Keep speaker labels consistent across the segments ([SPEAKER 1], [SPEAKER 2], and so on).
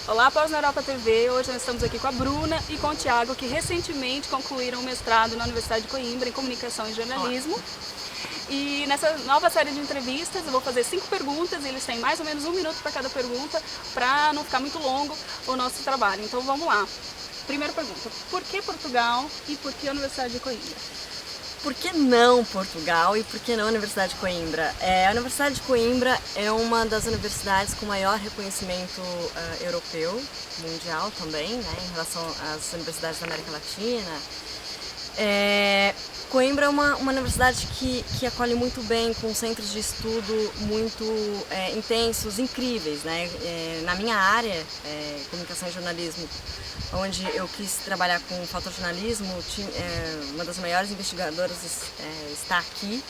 [SPEAKER 1] Olá, Pós na Europa TV. Hoje nós estamos aqui com a Bruna e com o Thiago, que recentemente concluíram o mestrado na Universidade de Coimbra em Comunicação e Jornalismo. E nessa nova série de entrevistas eu vou fazer 5 perguntas e eles têm mais ou menos 1 minuto para cada pergunta, para não ficar muito longo o nosso trabalho. Então vamos lá. Primeira pergunta: por que Portugal e por que a Universidade de Coimbra?
[SPEAKER 2] Por que não Portugal e por que não a Universidade de Coimbra? A Universidade de Coimbra é uma das universidades com maior reconhecimento europeu, mundial também, né, em relação às universidades da América Latina. Coimbra é uma universidade que acolhe muito bem, com centros de estudo muito intensos, incríveis, né? Na minha área, comunicação e jornalismo, onde eu quis trabalhar com fotojornalismo, uma das maiores investigadoras está aqui,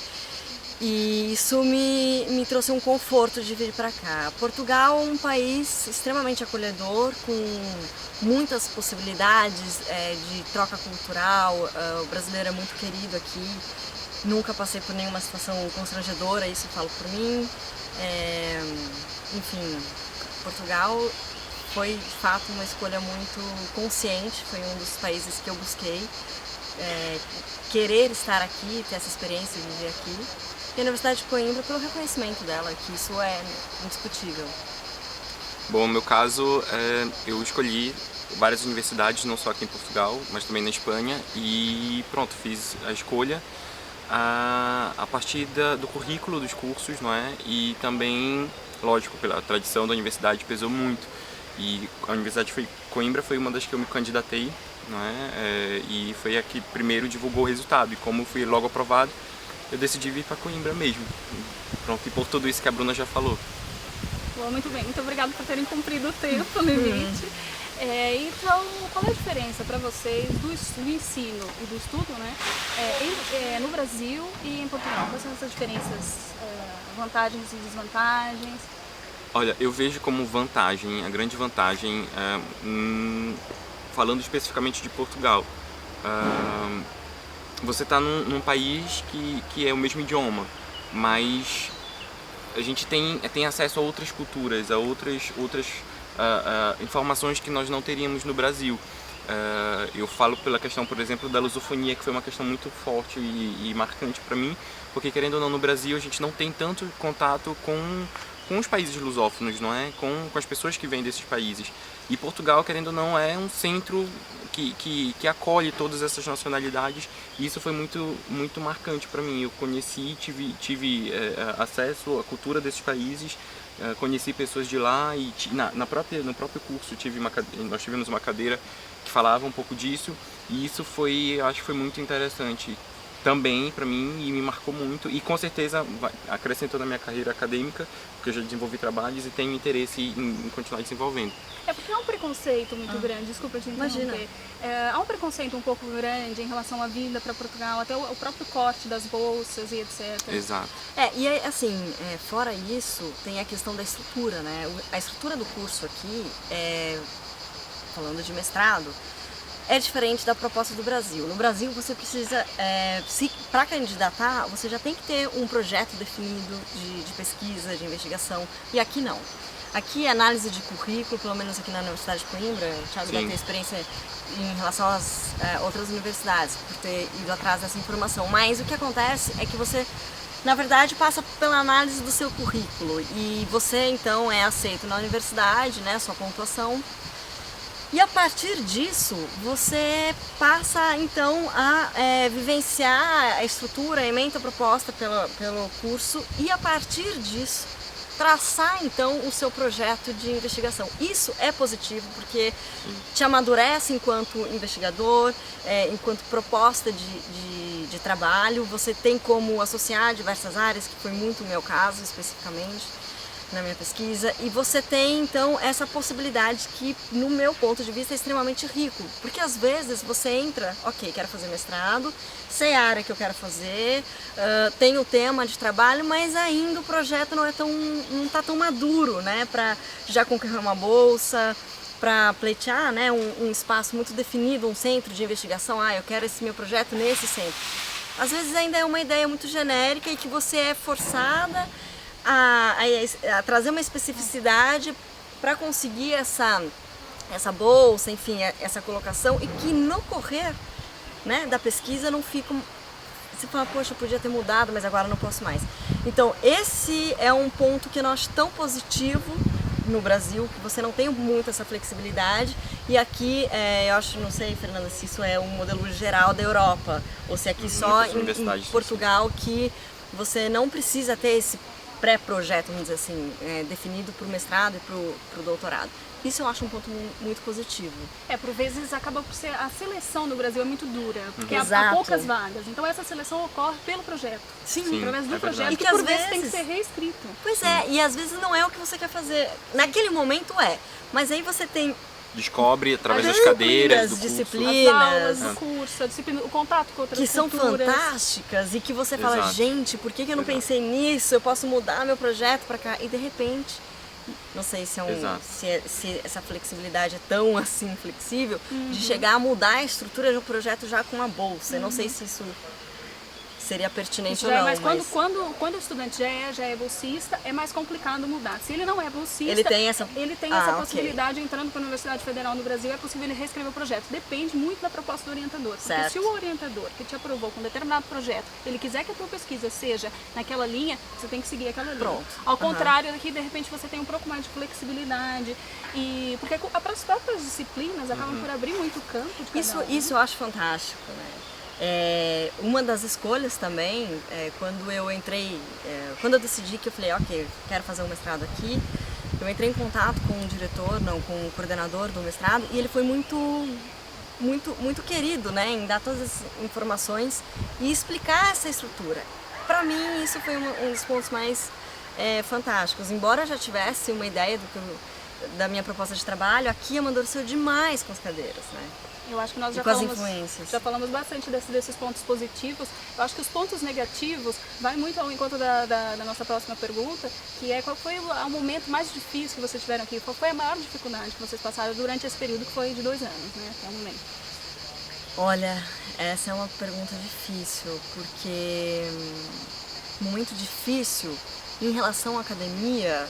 [SPEAKER 2] e isso me trouxe um conforto de vir para cá. Portugal é um país extremamente acolhedor, com muitas possibilidades de troca cultural. O brasileiro é muito querido aqui, nunca passei por nenhuma situação constrangedora, isso eu falo por mim. Enfim, Portugal foi de fato uma escolha muito consciente, foi um dos países que eu busquei querer estar aqui, ter essa experiência de viver aqui. E a Universidade de Coimbra pelo reconhecimento dela, que isso é indiscutível.
[SPEAKER 3] Bom, no meu caso, eu escolhi várias universidades, não só aqui em Portugal, mas também na Espanha, e pronto, fiz a escolha a partir do currículo dos cursos, não é? E também, lógico, pela tradição da universidade pesou muito. E a Universidade de Coimbra foi uma das que eu me candidatei, não é? E foi a que primeiro divulgou o resultado, e como fui logo aprovado, eu decidi vir para Coimbra mesmo. Pronto, e por tudo isso que a Bruna já falou.
[SPEAKER 1] Bom, muito bem, muito obrigada por terem cumprido o tempo limite. Então, qual é a diferença para vocês do ensino e do estudo, né, no Brasil e em Portugal? Quais são essas diferenças, vantagens e desvantagens?
[SPEAKER 3] Olha, eu vejo como vantagem, a grande vantagem, falando especificamente de Portugal. Você está num país que é o mesmo idioma, mas a gente tem acesso a outras culturas, a outras informações que nós não teríamos no Brasil. Eu falo pela questão, por exemplo, da lusofonia, que foi uma questão muito forte e marcante para mim, porque querendo ou não, no Brasil a gente não tem tanto contato com os países lusófonos, não é? Com as pessoas que vêm desses países. E Portugal, querendo ou não, é um centro que acolhe todas essas nacionalidades, e isso foi muito marcante para mim. Eu conheci, tive acesso à cultura desses países, conheci pessoas de lá, e no próprio curso nós tivemos uma cadeira que falava um pouco disso, e isso acho que foi muito interessante também para mim, e me marcou muito, e com certeza acrescentou na minha carreira acadêmica, porque eu já desenvolvi trabalhos e tenho interesse em continuar desenvolvendo.
[SPEAKER 1] Porque há um preconceito muito grande, desculpa te interromper. Há um preconceito um pouco grande em relação à vinda para Portugal, até o próprio corte das bolsas e etc.
[SPEAKER 3] Exato.
[SPEAKER 2] E assim, fora isso, tem a questão da estrutura, né? A estrutura do curso aqui, falando de mestrado, é diferente da proposta do Brasil. No Brasil, você precisa, para candidatar, você já tem que ter um projeto definido de pesquisa, de investigação, e aqui não. Aqui é análise de currículo, pelo menos aqui na Universidade de Coimbra. O Thiago deve ter experiência em relação às outras universidades, por ter ido atrás dessa informação. Mas o que acontece é que você, na verdade, passa pela análise do seu currículo, e você, então, é aceito na universidade, né, sua pontuação. E a partir disso, você passa então a vivenciar a estrutura, a ementa proposta pelo curso, e a partir disso traçar então o seu projeto de investigação. Isso é positivo porque te amadurece enquanto investigador, enquanto proposta de trabalho. Você tem como associar diversas áreas, que foi muito o meu caso especificamente na minha pesquisa, e você tem então essa possibilidade que, no meu ponto de vista, é extremamente rico, porque às vezes você entra, ok, quero fazer mestrado, sei a área que eu quero fazer, tenho o tema de trabalho, mas ainda o projeto não está tão maduro, né, para já concorrer uma bolsa, para pleitear, né, um espaço muito definido, um centro de investigação. Eu quero esse meu projeto nesse centro. Às vezes ainda é uma ideia muito genérica e que você é forçada a trazer uma especificidade para conseguir essa bolsa, enfim, essa colocação, e que no correr, né, da pesquisa não fica... Você fala, poxa, eu podia ter mudado, mas agora não posso mais. Então, esse é um ponto que eu não acho tão positivo no Brasil, que você não tem muito essa flexibilidade. E aqui, eu acho, não sei, Fernanda, se isso é um modelo geral da Europa, ou se aqui só em Portugal que você não precisa ter esse pré-projeto, vamos dizer assim, definido para o mestrado e para o doutorado. Isso eu acho um ponto muito positivo.
[SPEAKER 1] Por vezes acaba por ser... A seleção no Brasil é muito dura, porque
[SPEAKER 2] Exato.
[SPEAKER 1] há poucas vagas. Então essa seleção ocorre pelo projeto.
[SPEAKER 2] Sim,
[SPEAKER 1] através do projeto,
[SPEAKER 2] e
[SPEAKER 1] que às vezes tem que ser reescrito.
[SPEAKER 2] Pois é, e às vezes não é o que você quer fazer. Naquele momento mas aí você tem...
[SPEAKER 3] Descobre através das cadeiras, do
[SPEAKER 2] disciplinas,
[SPEAKER 1] as aulas do curso, a disciplina, o contato com outras
[SPEAKER 2] que são
[SPEAKER 1] culturas.
[SPEAKER 2] fantásticas e que você fala, gente, por que eu não pensei nisso? Eu posso mudar meu projeto para cá. E de repente, não sei se, se essa flexibilidade é tão assim flexível, de chegar a mudar a estrutura de um projeto já com uma bolsa. Eu não sei se isso seria pertinente ou não.
[SPEAKER 1] Mas quando o estudante já é bolsista, é mais complicado mudar. Se ele não é bolsista,
[SPEAKER 2] ele tem essa
[SPEAKER 1] possibilidade, entrando para a Universidade Federal no Brasil, é possível ele reescrever o projeto. Depende muito da proposta do orientador.
[SPEAKER 2] Certo.
[SPEAKER 1] Porque se o orientador que te aprovou com um determinado projeto, ele quiser que a tua pesquisa seja naquela linha, você tem que seguir aquela linha.
[SPEAKER 2] Pronto.
[SPEAKER 1] Ao contrário, aqui de repente você tem um pouco mais de flexibilidade. E porque as próprias disciplinas acabam por abrir muito campo de cada um.
[SPEAKER 2] Isso eu acho fantástico, né? Uma das escolhas também, quando eu entrei, quando eu decidi que eu falei, ok, quero fazer um mestrado aqui, eu entrei em contato com o diretor, com o coordenador do mestrado, e ele foi muito querido, né, em dar todas as informações e explicar essa estrutura. Para mim, isso foi um dos pontos mais fantásticos. Embora eu já tivesse uma ideia da minha proposta de trabalho, aqui amadureceu demais com as cadeiras, né?
[SPEAKER 1] Eu acho que nós já falamos bastante desses pontos positivos. Eu acho que os pontos negativos vai muito ao encontro da nossa próxima pergunta, que é qual foi o momento mais difícil que vocês tiveram aqui? Qual foi a maior dificuldade que vocês passaram durante esse período que foi de 2 anos, né, até o momento?
[SPEAKER 2] Olha, essa é uma pergunta difícil, porque muito difícil em relação à academia,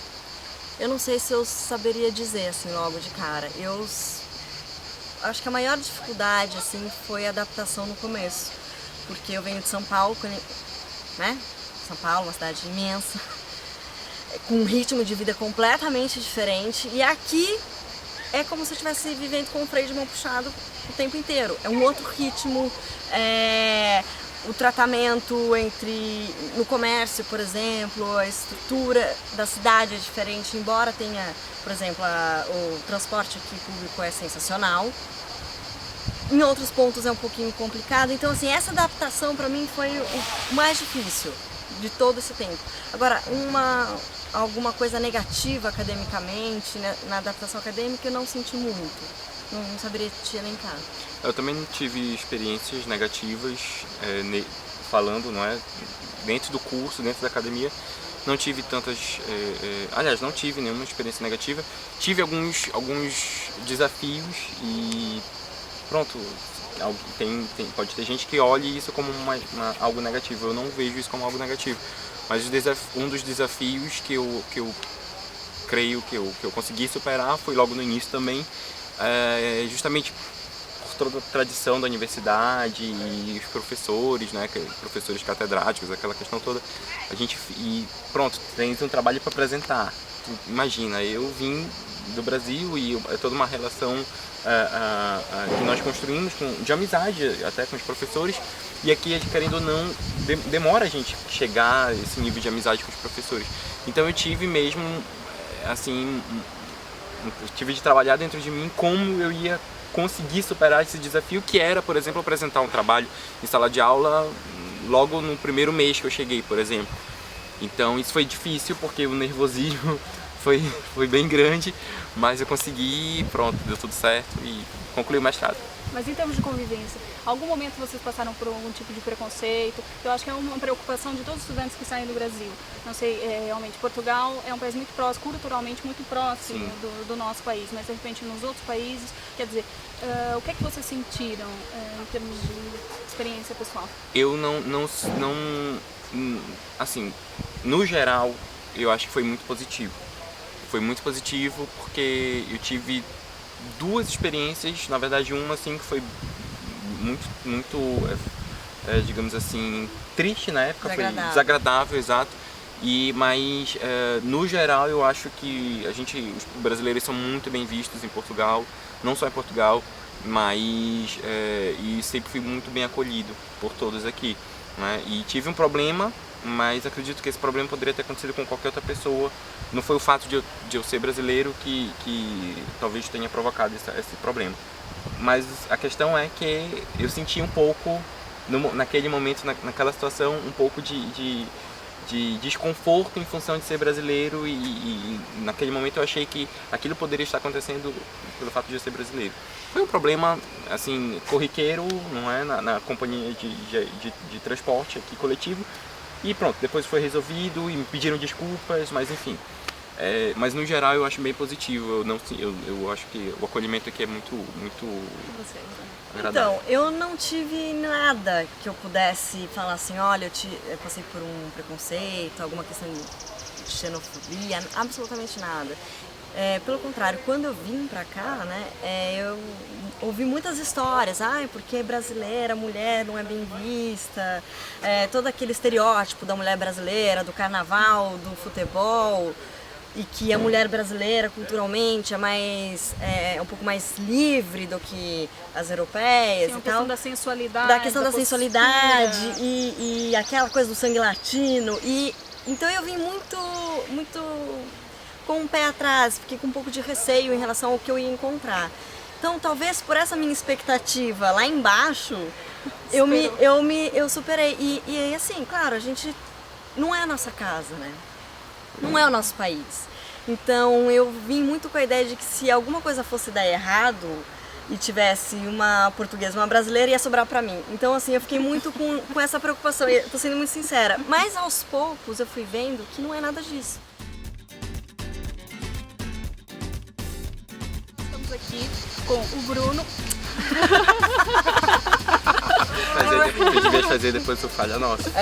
[SPEAKER 2] eu não sei se eu saberia dizer assim logo de cara. Eu acho que a maior dificuldade assim foi a adaptação no começo, porque eu venho de São Paulo, né? São Paulo, uma cidade imensa, com um ritmo de vida completamente diferente, e aqui é como se eu estivesse vivendo com um freio de mão puxado o tempo inteiro. É um outro ritmo, o tratamento no comércio, por exemplo, a estrutura da cidade é diferente, embora tenha, por exemplo, o transporte aqui público é sensacional. Em outros pontos é um pouquinho complicado, então assim, essa adaptação para mim foi o mais difícil de todo esse tempo. Agora, alguma coisa negativa academicamente, né, na adaptação acadêmica eu não senti muito, não saberia te elencar.
[SPEAKER 3] Eu também tive experiências negativas, falando, não é, dentro do curso, dentro da academia. Não tive tantas, aliás, não tive nenhuma experiência negativa. Tive alguns desafios e pronto, pode ter gente que olhe isso como algo negativo. Eu não vejo isso como algo negativo. Mas um dos desafios que eu creio que eu consegui superar foi logo no início também, justamente por toda a tradição da universidade e os professores, né, professores catedráticos, aquela questão toda. Pronto, tem um trabalho para apresentar. Imagina, eu vim do Brasil e é toda uma relação que nós construímos de amizade até com os professores, e aqui, querendo ou não, demora a gente chegar a esse nível de amizade com os professores. Então eu tive mesmo, assim, tive de trabalhar dentro de mim como eu ia conseguir superar esse desafio, que era, por exemplo, apresentar um trabalho em sala de aula logo no primeiro mês que eu cheguei, por exemplo. Então isso foi difícil, porque o nervosismo foi bem grande, mas eu consegui, pronto, deu tudo certo e concluí o mestrado.
[SPEAKER 1] Mas em termos de convivência, algum momento vocês passaram por algum tipo de preconceito? Eu acho que é uma preocupação de todos os estudantes que saem do Brasil. Não sei, realmente, Portugal é um país muito próximo, culturalmente muito próximo do nosso país, mas de repente nos outros países, quer dizer, o que é que vocês sentiram em termos de experiência pessoal?
[SPEAKER 3] Eu não, assim, no geral, eu acho que foi muito positivo. foi muito positivo porque eu tive duas experiências, na verdade uma assim que foi muito digamos assim, triste na época, foi desagradável, exato. Mas no geral eu acho que os brasileiros são muito bem vistos em Portugal, não só em Portugal, mas e sempre fui muito bem acolhido por todos aqui, né? E tive um problema, mas acredito que esse problema poderia ter acontecido com qualquer outra pessoa. Não foi o fato de eu ser brasileiro que talvez tenha provocado esse problema. Mas a questão é que eu senti um pouco, naquele momento, naquela situação, um pouco de desconforto em função de ser brasileiro e naquele momento eu achei que aquilo poderia estar acontecendo pelo fato de eu ser brasileiro. Foi um problema assim corriqueiro, não é, na companhia de transporte aqui coletivo, e pronto, depois foi resolvido e me pediram desculpas, mas enfim. Mas no geral eu acho bem positivo, eu acho que o acolhimento aqui é muito agradável.
[SPEAKER 2] Então, eu não tive nada que eu pudesse falar assim, olha, eu passei por um preconceito, alguma questão de xenofobia, absolutamente nada. Pelo contrário, quando eu vim pra cá, né, eu ouvi muitas histórias, porque brasileira, mulher não é bem vista, todo aquele estereótipo da mulher brasileira, do carnaval, do futebol, e que a mulher brasileira culturalmente é um pouco mais livre do que as europeias.
[SPEAKER 1] Sim,
[SPEAKER 2] e
[SPEAKER 1] a questão
[SPEAKER 2] tal.
[SPEAKER 1] Da sensualidade.
[SPEAKER 2] Da questão da sensualidade e aquela coisa do sangue latino. Então eu vim muito com um pé atrás, fiquei com um pouco de receio em relação ao que eu ia encontrar. Então talvez por essa minha expectativa lá embaixo, eu superei. E assim, claro, a gente não é a nossa casa, né? Não é o nosso país. Então eu vim muito com a ideia de que se alguma coisa fosse dar errado e tivesse uma portuguesa, uma brasileira, ia sobrar pra mim. Então assim, eu fiquei muito com essa preocupação, e tô sendo muito sincera. Mas aos poucos eu fui vendo que não é nada disso.
[SPEAKER 1] Estamos aqui com o Bruno.
[SPEAKER 3] Mas eu devia fazer depois do falha nossa.